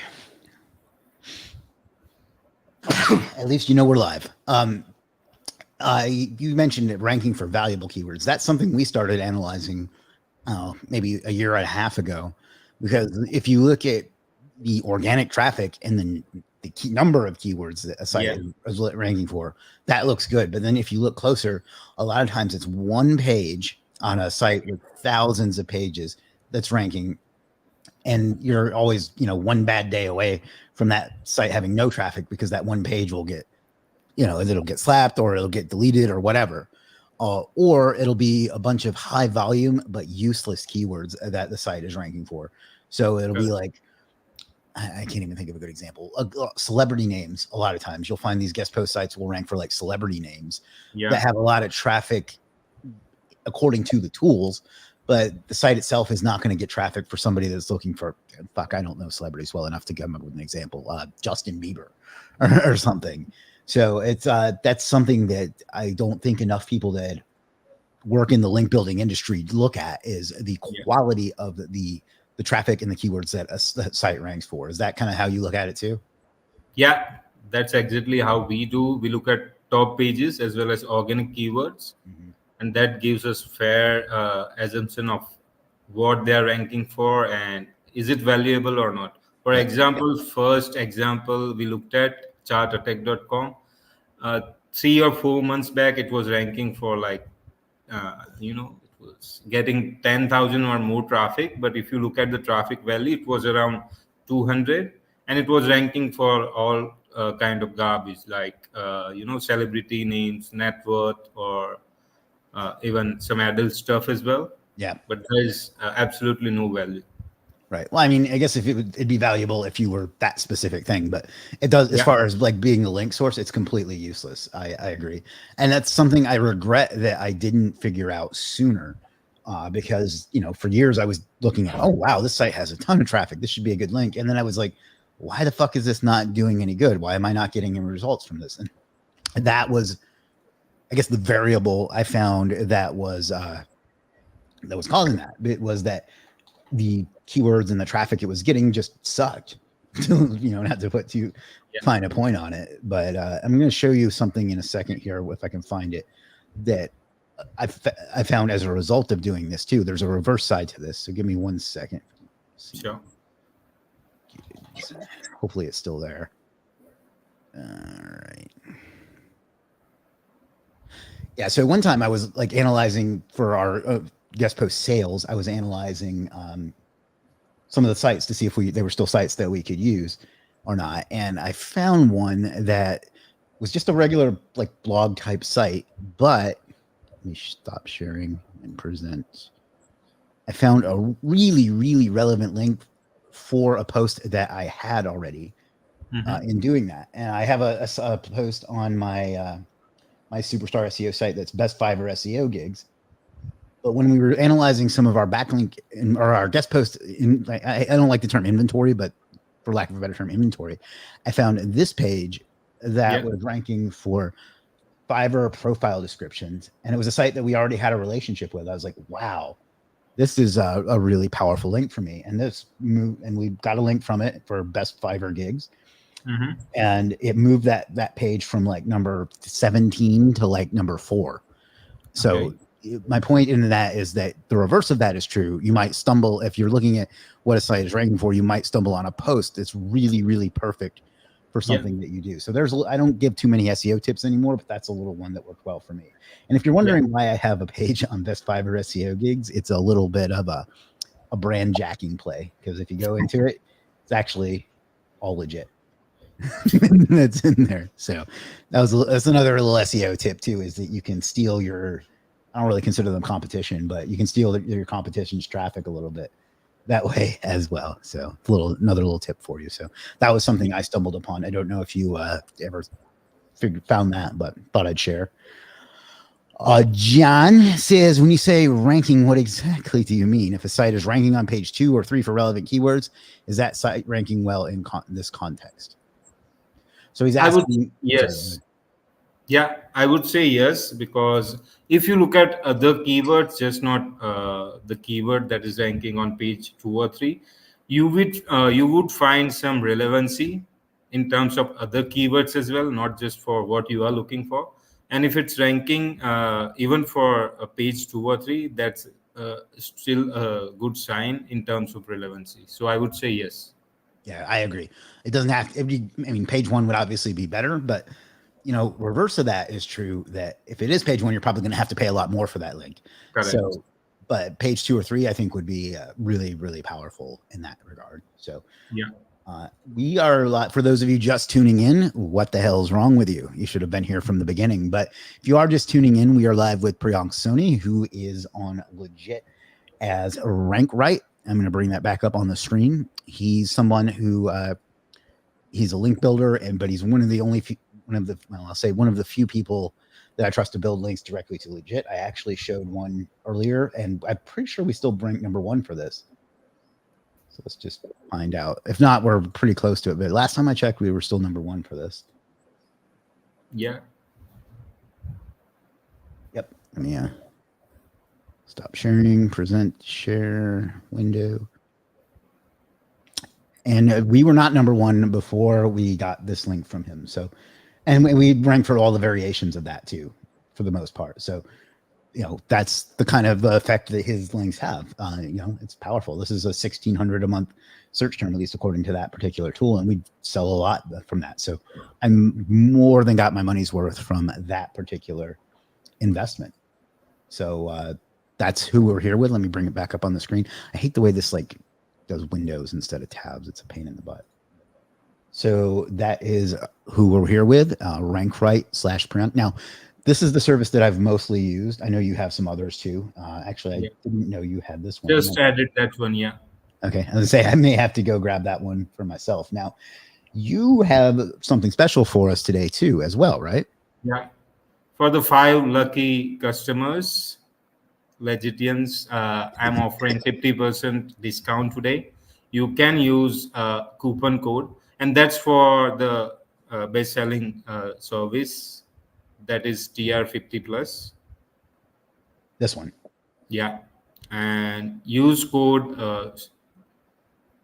At least you know we're live. You mentioned it ranking for valuable keywords. That's something we started analyzing maybe a year and a half ago, because if you look at the organic traffic and the key number of keywords that a site
Yeah.
is ranking for, that looks good. But then if you look closer, a lot of times it's one page on a site with thousands of pages that's ranking, and you're always one bad day away from that site having no traffic because that one page will get it'll get slapped or it'll get deleted or whatever. Or it'll be a bunch of high volume but useless keywords that the site is ranking for. So it'll be like, I can't even think of a good example. Celebrity names. A lot of times you'll find these guest post sites will rank for like celebrity names
Yeah.
that have a lot of traffic according to the tools, but the site itself is not going to get traffic for somebody that's looking for, fuck, I don't know celebrities well enough to come up with an example. Justin Bieber or something. So it's that's something that I don't think enough people that work in the link building industry look at, is the
Yeah.
quality of the traffic and the keywords that a site ranks for. Is that kind of how you look at it too?
Yeah, that's exactly how we do. We look at top pages as well as organic keywords,
Mm-hmm.
and that gives us fair assumption of what they are ranking for and is it valuable or not. For
Yep.
example, first example we looked at chartattack.com. 3 or 4 months back, it was ranking for like, it getting 10,000 or more traffic, but if you look at the traffic value, it was around 200, and it was ranking for all kind of garbage like celebrity names, net worth, or even some adult stuff as well.
Yeah.
But there is absolutely no value.
Right. Well, I mean, I guess it'd be valuable if you were that specific thing, but it does, as
Yeah.
far as like being a link source, it's completely useless. I agree. And that's something I regret that I didn't figure out sooner. Because, for years I was looking at, oh, wow, this site has a ton of traffic. This should be a good link. And then I was like, why the fuck is this not doing any good? Why am I not getting any results from this? And that was, I guess, the variable I found that was causing that. It was that the keywords and the traffic it was getting just sucked. Not to put too fine a point on it, but I'm going to show you something in a second here, if I can find it, that I found as a result of doing this too. There's a reverse side to this, so give me 1 second.
Sure.
Hopefully it's still there. All right. Yeah, so one time I was like analyzing for our guest post sales. I was analyzing some of the sites to see if they were still sites that we could use or not. And I found one that was just a regular like blog type site, but let me stop sharing and present. I found a really, really relevant link for a post that I had already in doing that. And I have a post on my my Superstar SEO site that's best Fiverr SEO gigs. But when we were analyzing some of our backlink or our guest posts, I don't like the term inventory, but for lack of a better term, inventory, I found this page that was ranking for Fiverr profile descriptions, and it was a site that we already had a relationship with. I was like, wow, this is a really powerful link for me. And and we got a link from it for best Fiverr gigs. And it moved that page from like number 17 to like number 4. So my point in that is that the reverse of that is true. You might stumble if you're looking at what a site is ranking for. You might stumble on a post that's really, really perfect for something that you do. So I don't give too many SEO tips anymore, but that's a little one that worked well for me. And if you're wondering why I have a page on best Fiverr SEO gigs, it's a little bit of a brand jacking play, because if you go into it, it's actually all legit. That's in there. So that's another little SEO tip too, is that you can steal I don't really consider them competition, but you can steal your competition's traffic a little bit that way as well. So another little tip for you. So that was something I stumbled upon. I don't know if you ever found that, but thought I'd share. John says, when you say ranking, what exactly do you mean? If a site is ranking on page 2 or 3 for relevant keywords, is that site ranking well in this context? So he's asking.
Yes. Yeah, I would say yes, because if you look at other keywords, just not the keyword that is ranking on page 2 or 3, you would find some relevancy in terms of other keywords as well, not just for what you are looking for. And if it's ranking even for a page 2 or 3, that's still a good sign in terms of relevancy. So I would say yes.
Yeah, I agree. It doesn't have to, page 1 would obviously be better, but reverse of that is true, that if it is page 1, you're probably going to have to pay a lot more for that link.
Correct.
So, but page 2 or 3, I think would be really, really powerful in that regard. So we are for those of you just tuning in, what the hell is wrong with you? You should have been here from the beginning. But if you are just tuning in, we are live with Priyank Soni, who is on Legiit as Rank Right. I'm going to bring that back up on the screen. He's someone who he's a link builder, but he's one of the few people that I trust to build links directly to Legiit. I actually showed one earlier, and I'm pretty sure we still rank number 1 for this. So let's just find out. If not, we're pretty close to it. But last time I checked, we were still number 1 for this.
Yeah.
Yep. Let me stop sharing, present, share, window. And we were not number 1 before we got this link from him. So, and we rank for all the variations of that too, for the most part. So, that's the kind of effect that his links have. It's powerful. This is a $1,600 a month search term, at least according to that particular tool. And we sell a lot from that. So I'm more than got my money's worth from that particular investment. So that's who we're here with. Let me bring it back up on the screen. I hate the way this like does windows instead of tabs. It's a pain in the butt. So that is who we're here with, rankrite/Priyank. Now, this is the service that I've mostly used. I know you have some others too. Actually, I didn't know you had this one.
Just added that one, yeah.
Okay, I was gonna say I may have to go grab that one for myself. Now, you have something special for us today too, as well, right?
Yeah. For the 5 lucky customers, Legiitians, I'm offering 50% discount today. You can use coupon code, and that's for the best-selling service, that is TR50 plus.
This one.
Yeah, and use code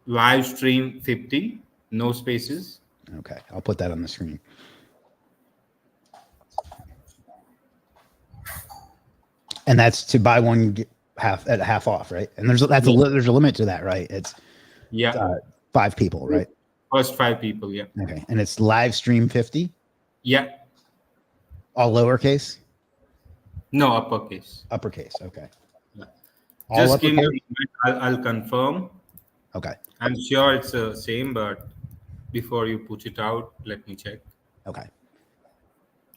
livestream50, no spaces.
Okay, I'll put that on the screen. And that's to buy one get half off, right? And there's a limit to that, right? It's 5 people, right?
First 5 people, yeah.
Okay, and it's live stream 50.
Yeah.
All lowercase.
No, uppercase.
Uppercase. Okay.
Yeah.
All
Just
uppercase?
give me a minute. I'll confirm.
Okay.
I'm sure it's the same, but before you put it out, let me check.
Okay.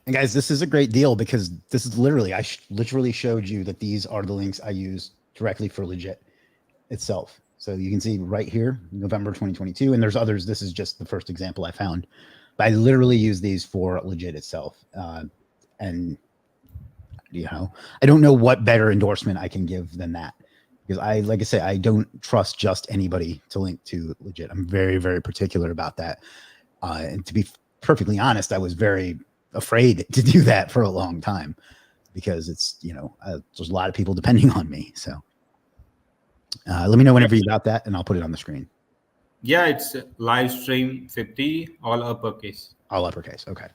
And guys, this is a great deal because this is literally, I literally showed you that these are the links I use directly for Legiit itself. So you can see right here, November 2022, and there's others. This is just the first example I found. But I literally use these for Legiit itself. And, you know, I don't know what better endorsement I can give than that. Because like I say, I don't trust just anybody to link to Legiit. I'm very, very particular about that. And to be perfectly honest, I was very afraid to do that for a long time because it's, you know, there's a lot of people depending on me. So let me know whenever you got that and I'll put it on the screen.
Yeah, it's live stream 50, all uppercase.
All uppercase. Okay.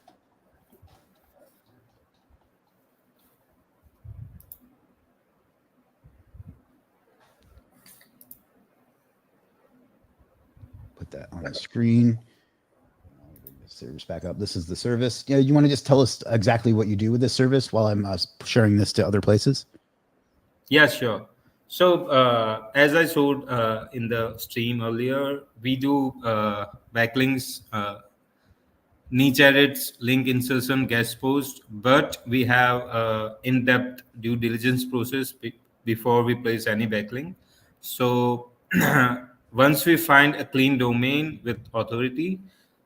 Put that on the screen. Service back up. This is the service. Yeah, you want to just tell us exactly what you do with this service while I'm sharing this to other places?
Yeah, sure. So as I showed in the stream earlier, we do backlinks, niche edits, link insertion, guest post, but we have in-depth due diligence process before we place any backlink. So once we find a clean domain with authority,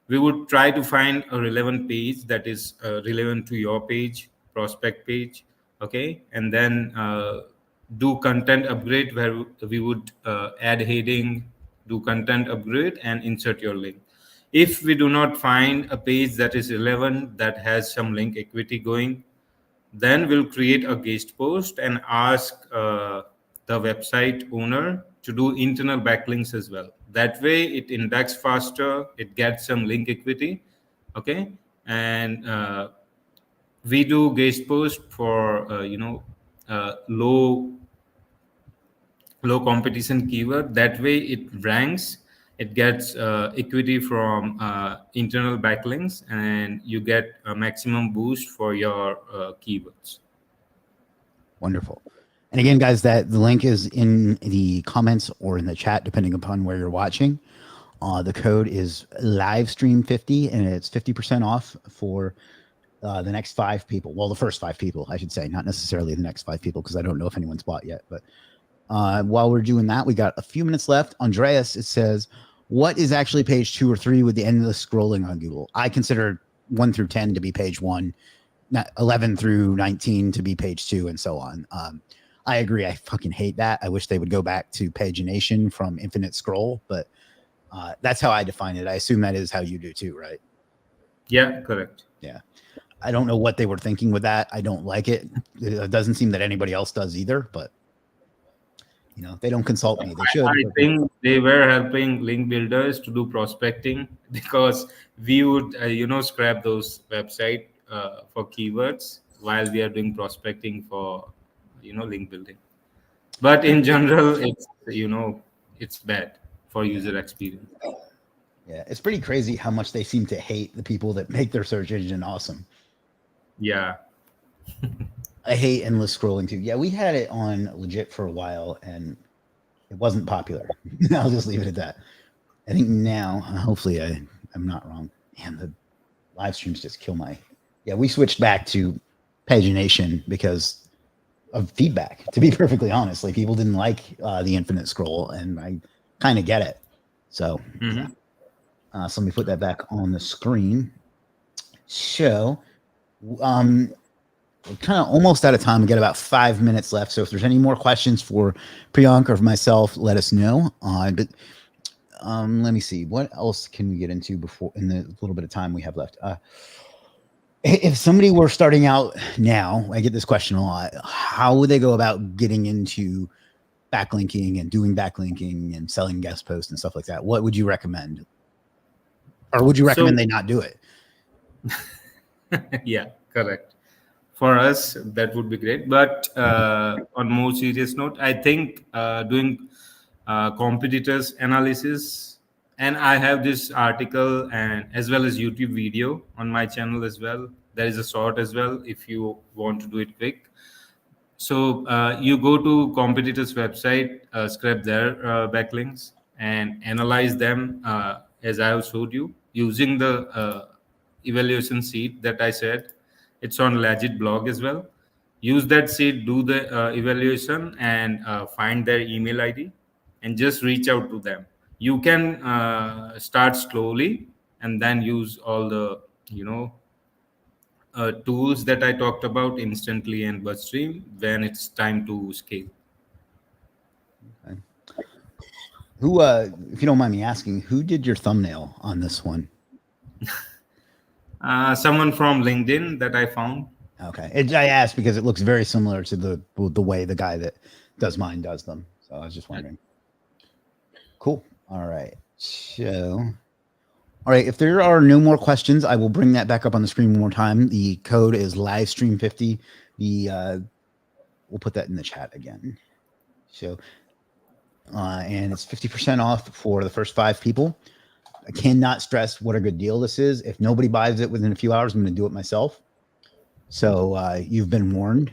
we would try to find a relevant page that is relevant to your page, prospect page, okay? And then do content upgrade where we would add heading, do content upgrade and insert your link. If we do not find a page that is relevant, that has some link equity going, then we'll create a guest post and ask the website owner to do internal backlinks as well. That way it indexes faster, it gets some link equity, okay? And we do guest post for low competition keyword. That way it ranks, it gets equity from internal backlinks, and you get a maximum boost for your keywords.
Wonderful. And again, guys, that the link is in the comments or in the chat, depending upon where you're watching. The code is livestream50, and it's 50% off for the next 5 people. Well, the first 5 people, I should say, not necessarily the next 5 people, because I don't know if anyone's bought yet. But while we're doing that, we got a few minutes left. Andreas, it says, what is actually page 2 or 3 with the endless scrolling on Google? I consider 1 through 10 to be page 1, 11 through 19 to be page 2, and so on. I agree. I fucking hate that. I wish they would go back to pagination from infinite scroll, but that's how I define it. I assume that is how you do too, right?
Yeah, correct.
Yeah. I don't know what they were thinking with that. I don't like it. It doesn't seem that anybody else does either, but you know, they don't consult me. They should.
I think they were helping link builders to do prospecting, because we would, scrap those websites for keywords while we are doing prospecting for, link building. But in general, it's bad for user experience.
Yeah, it's pretty crazy how much they seem to hate the people that make their search engine awesome.
Yeah.
I hate endless scrolling too. Yeah, we had it on Legit for a while, and it wasn't popular. I'll just leave it at that. I think now, hopefully, I'm not wrong. Man, the live streams just kill my. Yeah, we switched back to pagination because of feedback. To be perfectly honest, like people didn't like the infinite scroll, and I kind of get it. So yeah. So let me put that back on the screen. So, we're kind of almost out of time. We got about 5 minutes left. So if there's any more questions for Priyank or for myself, let us know. But let me see. What else can we get into before in the little bit of time we have left? If somebody were starting out now, I get this question a lot. How would they go about getting into backlinking and doing backlinking and selling guest posts and stuff like that? What would you recommend? Or would you recommend they not do it?
Yeah, correct. For us, that would be great. But on more serious note, I think doing competitors analysis, and I have this article and as well as YouTube video on my channel as well. There is a short as well if you want to do it quick. So you go to competitors' website, scrap their backlinks, and analyze them as I have showed you using the evaluation sheet that I said. It's on Legiit blog as well. Use that sheet, do the evaluation, and find their email ID, and just reach out to them. You can start slowly, and then use all the tools that I talked about instantly and Budstream when it's time to scale.
Okay. Who, if you don't mind me asking, who did your thumbnail on this one?
Someone from LinkedIn that I found.
Okay, I asked because it looks very similar to the way the guy that does mine does them. So I was just wondering. Cool. All right. So, all right. If there are no more questions, I will bring that back up on the screen one more time. The code is livestream50. We'll put that in the chat again. So, and it's 50% off for the first 5 people. I cannot stress what a good deal this is. If nobody buys it within a few hours, I'm going to do it myself. So you've been warned.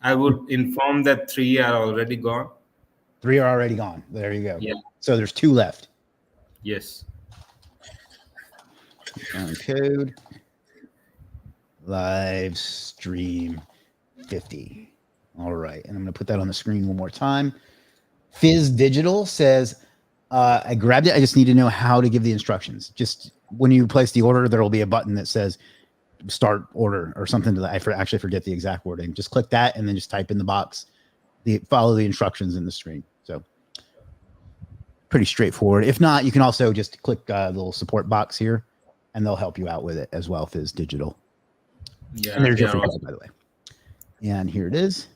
I would inform that 3 are already gone.
3 are already gone. There you go.
Yeah.
So there's 2 left.
Yes.
Code live stream 50. All right. And I'm going to put that on the screen one more time. Fizz Digital says, I grabbed it. I just need to know how to give the instructions. Just when you place the order, there will be a button that says start order or something to that. I actually forget the exact wording. Just click that and then just type in the box, follow the instructions in the screen. So pretty straightforward. If not, you can also just click the little support box here and they'll help you out with it as well. Fizz Digital.
Yeah.
And there's your free code, by the way. And here it is.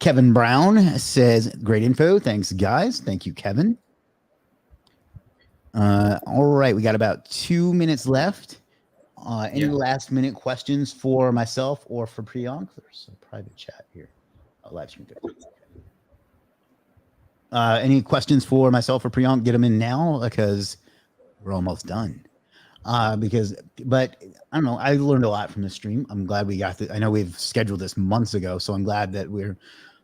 Kevin Brown says, great info. Thanks, guys. Thank you, Kevin. All right. We got about 2 minutes left. Any last minute questions for myself or for Priyank? There's a private chat here. Live stream. Any questions for myself or Priyank? Get them in now because we're almost done. But I don't know. I learned a lot from this stream. I'm glad we got I know we've scheduled this months ago, so I'm glad that we're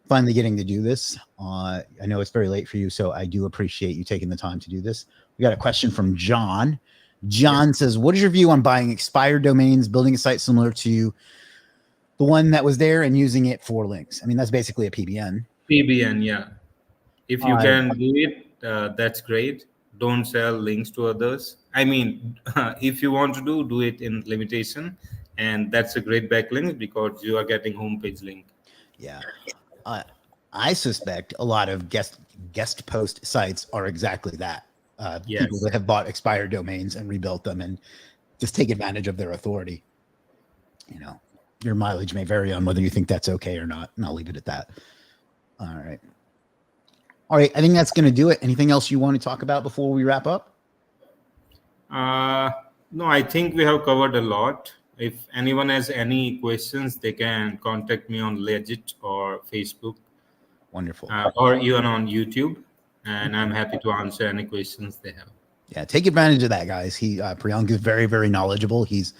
finally getting to do this. I know it's very late for you, so I do appreciate you taking the time to do this. We got a question from John. John says, what is your view on buying expired domains, building a site similar to the one that was there and using it for links? I mean, that's basically a PBN.
PBN, yeah. If you can do it, that's great. Don't sell links to others. I mean, if you want to do it in limitation, and that's a great backlink because you are getting homepage link.
Yeah. I suspect a lot of guest post sites are exactly that.
Yes.
People that have bought expired domains and rebuilt them and just take advantage of their authority. You know, your mileage may vary on whether you think that's okay or not, and I'll leave it at that. All right. I think that's going to do it. Anything else you want to talk about before we wrap up?
No, I think we have covered a lot. If anyone has any questions, they can contact me on Legiit or Facebook.
Wonderful.
Or even on YouTube. And I'm happy to answer any questions they have.
Yeah, take advantage of that, guys. Priyank is very, very knowledgeable. He's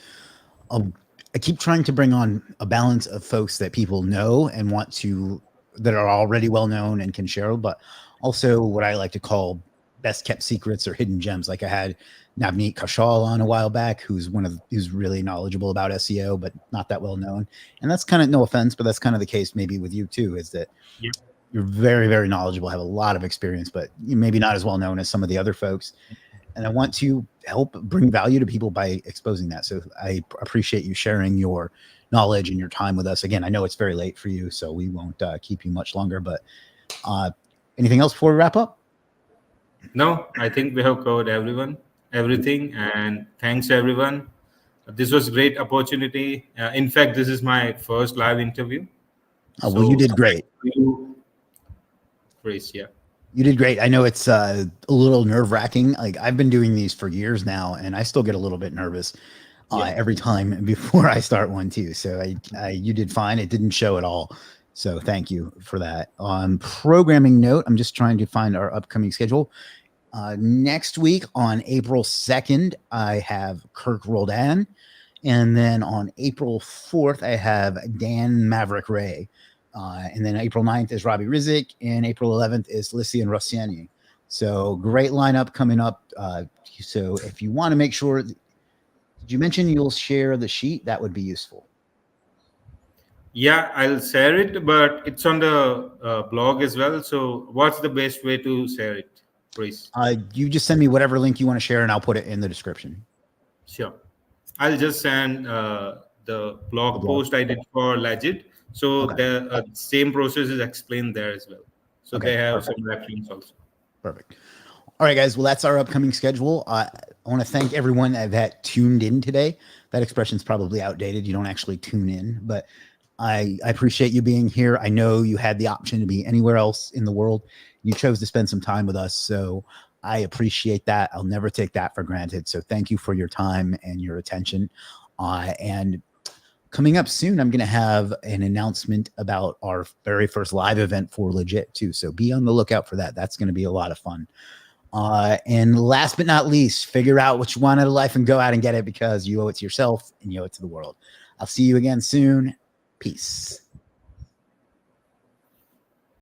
I keep trying to bring on a balance of folks that people know and that are already well known and can share, but also what I like to call best kept secrets or hidden gems. Like I had Navneet Kaushal on a while back, who's who's really knowledgeable about SEO, but not that well known. And that's kind of, no offense, but that's kind of the case maybe with you too, is that
Yeah.
you're very, very knowledgeable, have a lot of experience, but you maybe not as well known as some of the other folks. And I want to help bring value to people by exposing that. So I appreciate you sharing your knowledge and your time with us. Again, I know it's very late for you, so we won't keep you much longer, but anything else before we wrap up?
No, I think we have covered everything, and thanks everyone. This was a great opportunity. In fact, this is my first live interview.
Oh, well, you
So,
did great.
Chris, yeah.
You did great. I know it's a little nerve wracking. Like I've been doing these for years now, and I still get a little bit nervous every time before I start one too. So you did fine. It didn't show at all. So thank you for that. On programming note, I'm just trying to find our upcoming schedule. Next week on April 2nd, I have Kirk Roldan. And then on April 4th, I have Dan Maverick Ray. And then April 9th is Robbie Rizik. And April 11th is Lysian Rossiani. So great lineup coming up. So if you want to make sure, did you mention you'll share the sheet? That would be useful.
Yeah, I'll share it, but it's on the blog as well. So what's the best way to share it, Chris?
You just send me whatever link you want to share, and I'll put it in the description.
Sure. I'll just send the blog post I did for Legiit. So the same process is explained there as well. So they have some reference also.
Perfect. All right, guys. Well, that's our upcoming schedule. I want to thank everyone that tuned in today. That expression is probably outdated. You don't actually tune in, but I appreciate you being here. I know you had the option to be anywhere else in the world. You chose to spend some time with us. So I appreciate that. I'll never take that for granted. So thank you for your time and your attention. And coming up soon, I'm going to have an announcement about our very first live event for Legiit too. So be on the lookout for that. That's going to be a lot of fun. And last but not least, figure out what you want out of life and go out and get it, because you owe it to yourself and you owe it to the world. I'll see you again soon. Peace.